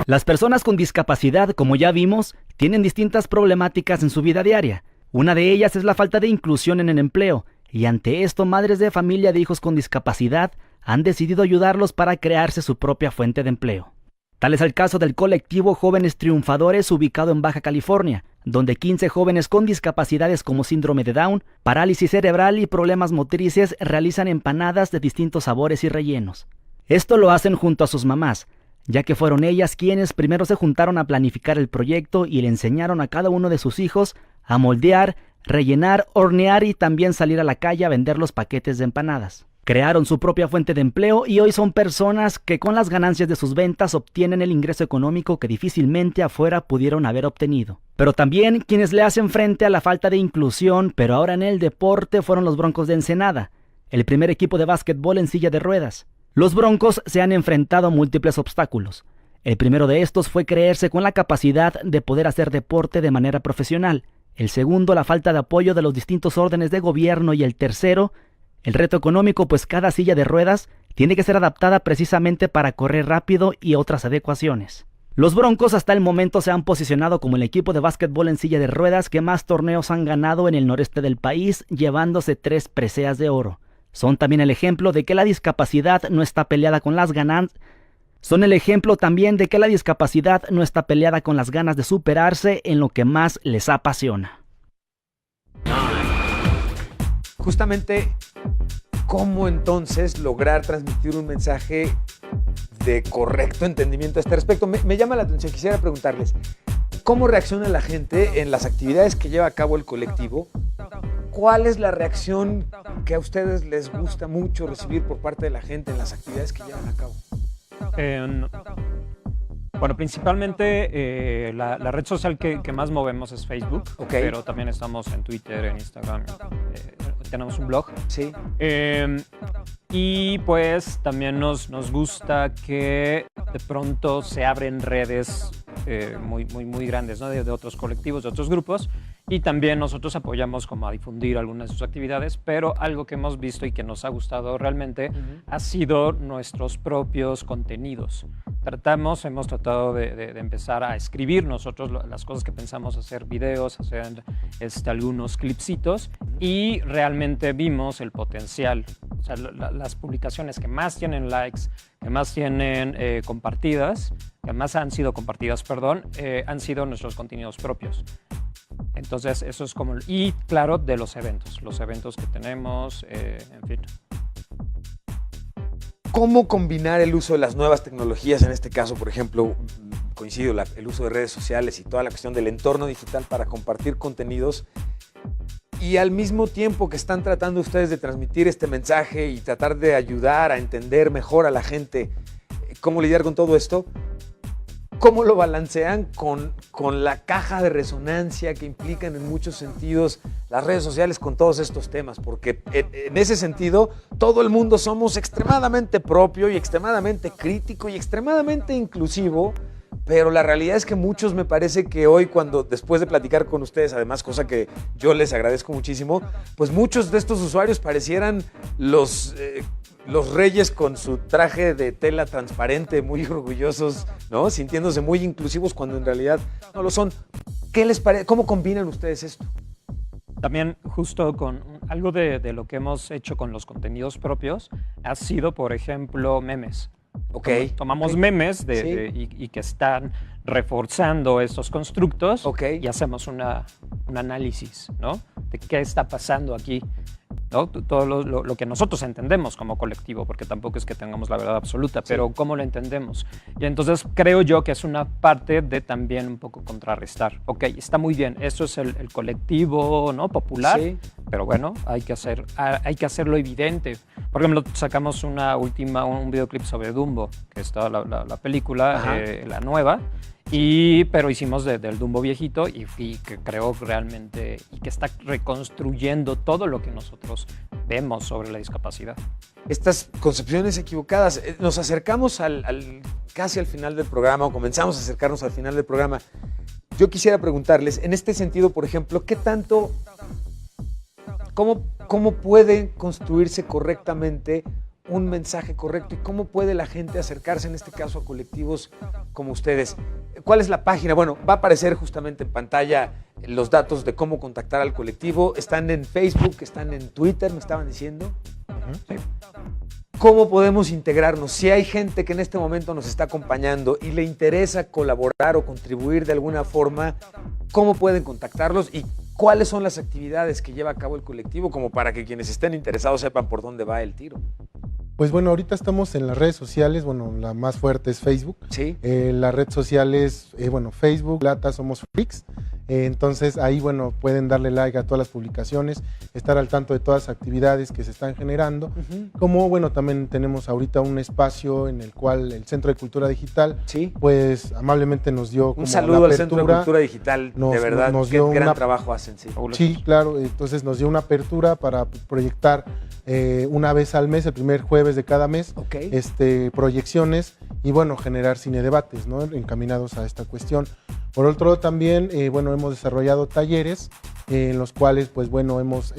Las personas con discapacidad, como ya vimos, tienen distintas problemáticas en su vida diaria. Una de ellas es la falta de inclusión en el empleo, y ante esto madres de familia de hijos con discapacidad han decidido ayudarlos para crearse su propia fuente de empleo. Tal es el caso del colectivo Jóvenes Triunfadores ubicado en Baja California, donde 15 jóvenes con discapacidades como síndrome de Down, parálisis cerebral y problemas motrices realizan empanadas de distintos sabores y rellenos. Esto lo hacen junto a sus mamás, ya que fueron ellas quienes primero se juntaron a planificar el proyecto y le enseñaron a cada uno de sus hijos a moldear, rellenar, hornear y también salir a la calle a vender los paquetes de empanadas. Crearon su propia fuente de empleo y hoy son personas que con las ganancias de sus ventas obtienen el ingreso económico que difícilmente afuera pudieron haber obtenido. Pero también quienes le hacen frente a la falta de inclusión, pero ahora en el deporte, fueron los Broncos de Ensenada, el primer equipo de básquetbol en silla de ruedas. Los Broncos se han enfrentado a múltiples obstáculos. El primero de estos fue creerse con la capacidad de poder hacer deporte de manera profesional. El segundo, la falta de apoyo de los distintos órdenes de gobierno. Y el tercero, el reto económico, pues cada silla de ruedas tiene que ser adaptada precisamente para correr rápido y otras adecuaciones. Los Broncos hasta el momento se han posicionado como el equipo de básquetbol en silla de ruedas que más torneos han ganado en el noreste del país, llevándose 3 preseas de oro. Son también el ejemplo de que la discapacidad no está peleada con las ganas. Son el ejemplo también de que la discapacidad no está peleada con las ganas de superarse en lo que más les apasiona. Justamente, ¿cómo entonces lograr transmitir un mensaje de correcto entendimiento a este respecto? Me llama la atención, quisiera preguntarles, ¿cómo reacciona la gente en las actividades que lleva a cabo el colectivo? ¿Cuál es la reacción que a ustedes les gusta mucho recibir por parte de la gente en las actividades que llevan a cabo? Bueno, principalmente la red social que más movemos es Facebook, pero también estamos en Twitter, en Instagram, tenemos un blog. Sí. Y pues también nos gusta que de pronto se abren redes muy grandes, ¿no? de otros colectivos, de otros grupos, y también nosotros apoyamos como a difundir algunas de sus actividades, pero algo que hemos visto y que nos ha gustado realmente ha sido nuestros propios contenidos. Hemos tratado de empezar a escribir nosotros las cosas que pensamos, hacer videos, hacer algunos clipsitos, y realmente vimos el potencial. O sea, las publicaciones que más tienen likes, que más tienen compartidas, que más han sido compartidas, han sido nuestros contenidos propios. Entonces, eso es como... Y claro, de los eventos que tenemos, en fin. ¿Cómo combinar el uso de las nuevas tecnologías, en este caso, por ejemplo, coincido, el uso de redes sociales y toda la cuestión del entorno digital para compartir contenidos, y al mismo tiempo que están tratando ustedes de transmitir este mensaje y tratar de ayudar a entender mejor a la gente cómo lidiar con todo esto? ¿Cómo lo balancean con la caja de resonancia que implican en muchos sentidos las redes sociales con todos estos temas? Porque en ese sentido, todo el mundo somos extremadamente propio y extremadamente crítico y extremadamente inclusivo, pero la realidad es que muchos, me parece que hoy, después de platicar con ustedes, además, cosa que yo les agradezco muchísimo, pues muchos de estos usuarios parecieran los los reyes con su traje de tela transparente, muy orgullosos, ¿no? Sintiéndose muy inclusivos cuando en realidad no lo son. ¿Qué les parece? ¿Cómo combinan ustedes esto? También justo con algo de lo que hemos hecho con los contenidos propios ha sido, por ejemplo, memes. Tomamos memes y que están reforzando estos constructos y hacemos un análisis, ¿no? De qué está pasando aquí, ¿no? Todo lo que nosotros entendemos como colectivo, porque tampoco es que tengamos la verdad absoluta, pero cómo lo entendemos. Y entonces creo yo que es una parte de también un poco contrarrestar. Ok, está muy bien, esto es el colectivo, ¿no? Popular, pero bueno, hay que hacerlo evidente. Por ejemplo, sacamos un videoclip sobre Dumbo, que está la película, la nueva, pero hicimos del Dumbo viejito y que creo realmente y que está reconstruyendo todo lo que nosotros vemos sobre la discapacidad. Estas concepciones equivocadas, nos acercamos casi al final del programa, o comenzamos a acercarnos al final del programa. Yo quisiera preguntarles, en este sentido, por ejemplo, ¿cómo puede construirse correctamente un mensaje correcto y cómo puede la gente acercarse, en este caso, a colectivos como ustedes? ¿Cuál es la página? Bueno, va a aparecer justamente en pantalla los datos de cómo contactar al colectivo. Están en Facebook, están en Twitter, me estaban diciendo. Sí. ¿Cómo podemos integrarnos? Si hay gente que en este momento nos está acompañando y le interesa colaborar o contribuir de alguna forma, ¿cómo pueden contactarlos y cuáles son las actividades que lleva a cabo el colectivo, como para que quienes estén interesados sepan por dónde va el tiro? Pues bueno, ahorita estamos en las redes sociales, bueno, la más fuerte es Facebook. Sí. La red social es, Facebook, Lata Somos Freaks. Entonces ahí, bueno, pueden darle like a todas las publicaciones, estar al tanto de todas las actividades que se están generando. Como, bueno, también tenemos ahorita un espacio en el cual el Centro de Cultura Digital, pues amablemente nos dio como un saludo al Centro de Cultura Digital, de verdad, qué gran trabajo hacen. Sí, claro, entonces nos dio una apertura para proyectar una vez al mes, el primer jueves de cada mes, proyecciones y, bueno, generar cine debates, ¿no? Encaminados a esta cuestión. Por otro lado también, bueno, hemos desarrollado talleres en los cuales, pues bueno, hemos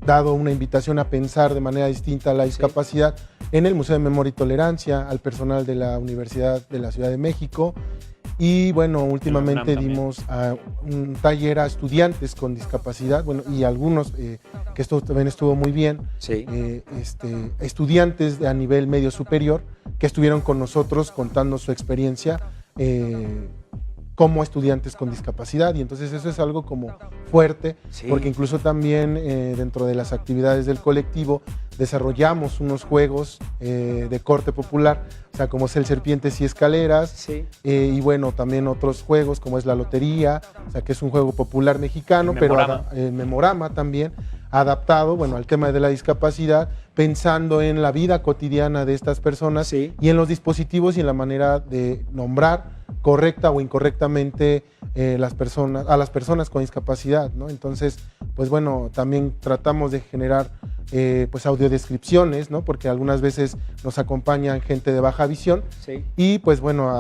dado una invitación a pensar de manera distinta la discapacidad en el Museo de Memoria y Tolerancia, al personal de la Universidad de la Ciudad de México. Y bueno, últimamente dimos un taller a estudiantes con discapacidad, bueno, y algunos, que esto también estuvo muy bien, estudiantes a nivel medio superior que estuvieron con nosotros contando su experiencia como estudiantes con discapacidad, y entonces eso es algo como fuerte, porque incluso también dentro de las actividades del colectivo desarrollamos unos juegos de corte popular, o sea, como es el Serpientes y Escaleras, y bueno, también otros juegos como es la Lotería, o sea, que es un juego popular mexicano, pero Memorama también, adaptado, bueno, al tema de la discapacidad, pensando en la vida cotidiana de estas personas y en los dispositivos y en la manera de nombrar correcta o incorrectamente a las personas con discapacidad, ¿no? Entonces, pues bueno, también tratamos de generar pues audiodescripciones, ¿no? Porque algunas veces nos acompañan gente de baja visión y pues bueno,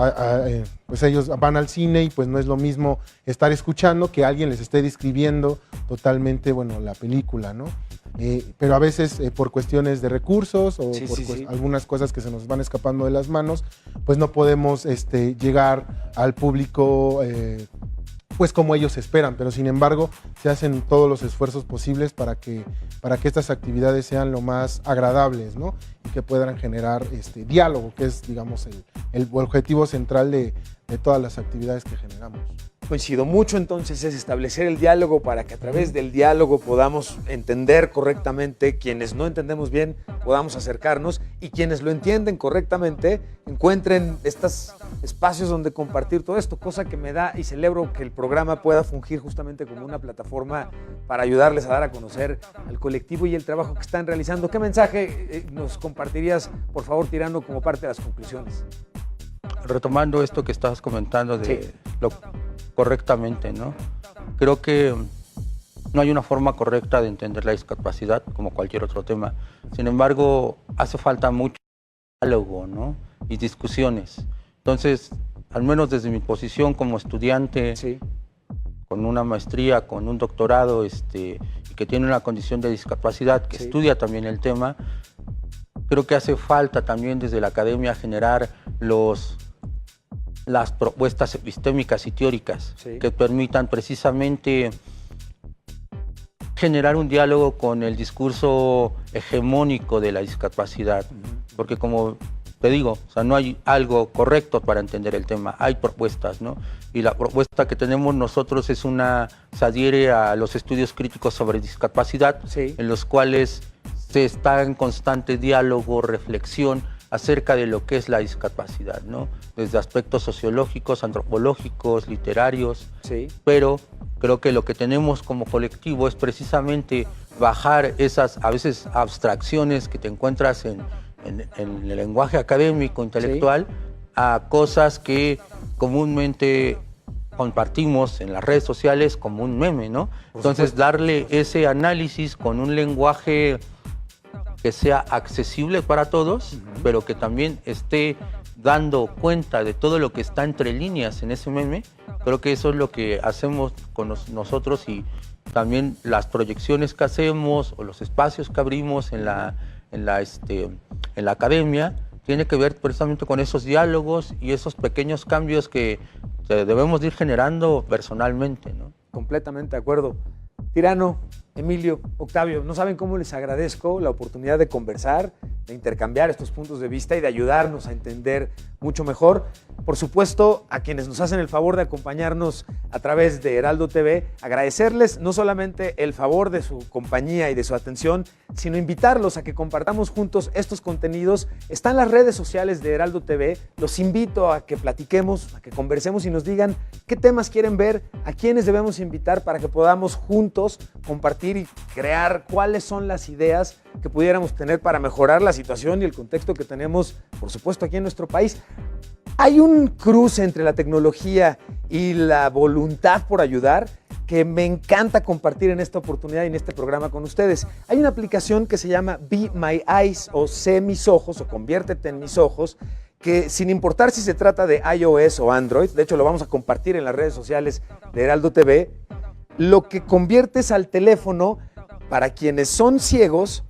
pues ellos van al cine y pues no es lo mismo estar escuchando que alguien les esté describiendo totalmente, bueno, la película, ¿no? Pero a veces por cuestiones de recursos o algunas cosas que se nos van escapando de las manos, pues no podemos llegar al público pues como ellos esperan, pero sin embargo se hacen todos los esfuerzos posibles para que estas actividades sean lo más agradables, ¿no? Y que puedan generar diálogo, que es, digamos, el objetivo central de todas las actividades que generamos. Coincido mucho, entonces, es establecer el diálogo para que a través del diálogo podamos entender correctamente, quienes no entendemos bien podamos acercarnos y quienes lo entienden correctamente encuentren estos espacios donde compartir todo esto, cosa que me da y celebro que el programa pueda fungir justamente como una plataforma para ayudarles a dar a conocer al colectivo y el trabajo que están realizando. ¿Qué mensaje nos compartirías, por favor, tirando como parte de las conclusiones? Retomando esto que estabas comentando de lo correctamente, ¿no? Creo que no hay una forma correcta de entender la discapacidad como cualquier otro tema. Sin embargo, hace falta mucho diálogo, ¿no? Y discusiones. Entonces, al menos desde mi posición como estudiante, con una maestría, con un doctorado, y que tiene una condición de discapacidad, que estudia también el tema, creo que hace falta también desde la academia generar las propuestas epistémicas y teóricas que permitan precisamente generar un diálogo con el discurso hegemónico de la discapacidad, porque como te digo, o sea, no hay algo correcto para entender el tema, hay propuestas, ¿no? Y la propuesta que tenemos nosotros se adhiere a los estudios críticos sobre discapacidad, en los cuales se está en constante diálogo, reflexión acerca de lo que es la discapacidad, ¿no? Desde aspectos sociológicos, antropológicos, literarios, pero creo que lo que tenemos como colectivo es precisamente bajar esas, a veces, abstracciones que te encuentras en el lenguaje académico, intelectual, a cosas que comúnmente compartimos en las redes sociales como un meme, ¿no? Entonces, darle ese análisis con un lenguaje que sea accesible para todos, pero que también esté dando cuenta de todo lo que está entre líneas en ese meme. Creo que eso es lo que hacemos con nosotros, y también las proyecciones que hacemos o los espacios que abrimos en la academia tiene que ver precisamente con esos diálogos y esos pequeños cambios que debemos ir generando personalmente, ¿no? Completamente de acuerdo. Tirano, Emilio, Octavio, no saben cómo les agradezco la oportunidad de conversar, de intercambiar estos puntos de vista y de ayudarnos a entender mucho mejor. Por supuesto, a quienes nos hacen el favor de acompañarnos a través de Heraldo TV, agradecerles no solamente el favor de su compañía y de su atención, sino invitarlos a que compartamos juntos estos contenidos. Están las redes sociales de Heraldo TV. Los invito a que platiquemos, a que conversemos y nos digan qué temas quieren ver, a quiénes debemos invitar para que podamos juntos compartir y crear cuáles son las ideas que pudiéramos tener para mejorar la situación y el contexto que tenemos, por supuesto, aquí en nuestro país. Hay un cruce entre la tecnología y la voluntad por ayudar que me encanta compartir en esta oportunidad y en este programa con ustedes. Hay una aplicación que se llama Be My Eyes, o Sé Mis Ojos, o Conviértete en Mis Ojos, que sin importar si se trata de iOS o Android, de hecho lo vamos a compartir en las redes sociales de Heraldo TV, lo que convierte es al teléfono, para quienes son ciegos,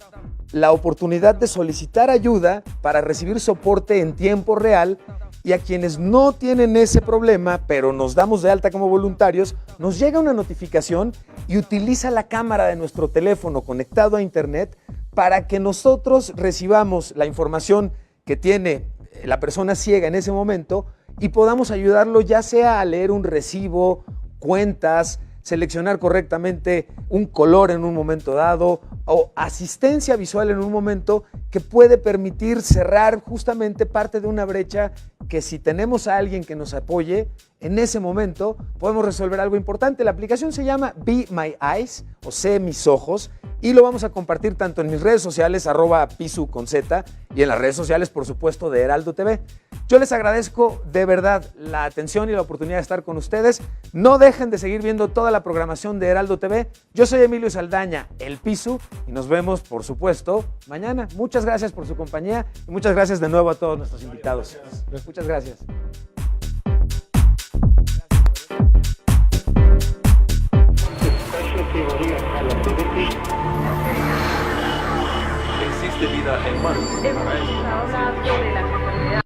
la oportunidad de solicitar ayuda para recibir soporte en tiempo real, y a quienes no tienen ese problema, pero nos damos de alta como voluntarios, nos llega una notificación y utiliza la cámara de nuestro teléfono conectado a internet para que nosotros recibamos la información que tiene la persona ciega en ese momento y podamos ayudarlo, ya sea a leer un recibo, cuentas, seleccionar correctamente un color en un momento dado o asistencia visual en un momento que puede permitir cerrar justamente parte de una brecha que, si tenemos a alguien que nos apoye en ese momento, podemos resolver algo importante. La aplicación se llama Be My Eyes, o Sé Mis Ojos, y lo vamos a compartir tanto en mis redes sociales, @pisu con Z, y en las redes sociales, por supuesto, de Heraldo TV. Yo les agradezco de verdad la atención y la oportunidad de estar con ustedes. No dejen de seguir viendo toda la programación de Heraldo TV. Yo soy Emilio Saldaña, el Pisu, y nos vemos, por supuesto, mañana. Muchas gracias por su compañía y muchas gracias de nuevo a todos nuestros invitados. Muchas gracias. ¿Existe vida en Marte? Hemos estado hablando de la enfermedad.